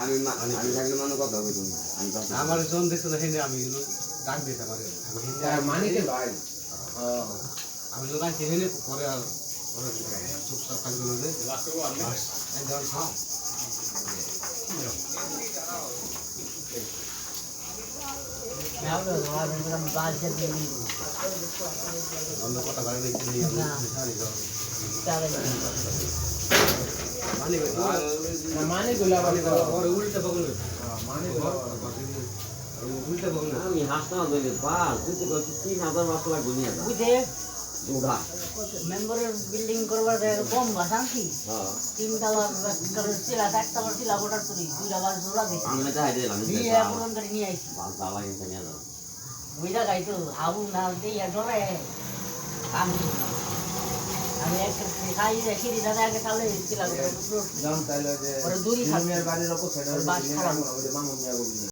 আমি থাকলে মানে কথা বলতো না আমার জন দেখছো না হেনে আমি ডাক দিতে আমার মানিকে ভাই আমি তো ডাক হেনে পরে আর চুপচাপ থাকবে না একদম খাও অন্য কথা বাইরে নিয়ে माने गुलाब और उल्टा बगल में माने उल्टा बगल में আমি হাসতে না ধরে বাস তুই তো 3000 মাস লাগবে নিয়ে যা বুঝে দুধা মেম্বারের বিল্ডিং করবার কম বাসান্তি হ্যাঁ তিনতলা ছিল চারতলা ছিল ওটার তুলি দুইটা বাস জোড়া দিয়েছি আমি তো হাইদে আমি দিয়ে পূরণ করে নিয়ে আইছি বাস দালা কিন্তু নিয়ে যাও বুঝা গাইতো হাবু না দিয়ে ডরে আমি একটা খাই রেখে দিই দাদা আগে তাহলে ছিল জান তাইলে যে ওরা দূরই থাকে বাড়ির অপর সাইডে বাস খারাপ আমাদের মামুনিয়া গবি